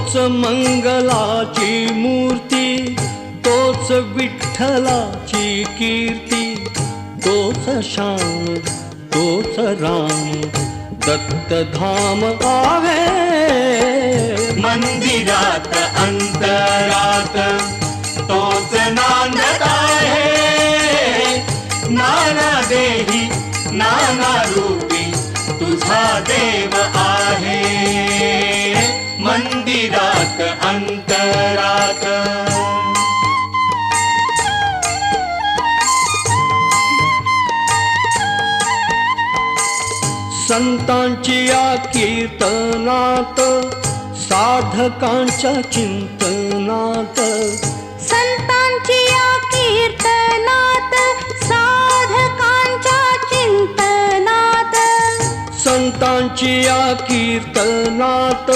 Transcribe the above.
तोच मंगलाची मूर्ती, तोच विठ्ठलाची कीर्ती, तोच श्याम तोच राम दत्तधाम आहे। मंदिरात अंतरात तोच नांदत आहे। नाना देही नाना रूपी तुझा देव आहे। मंदिरात अंतरात संतांची या कीर्तनात, साधकांच्या चिंतनात, संतांची या कीर्तनात, साधकांच्या चिंतनात, संतांची या कीर्तनात,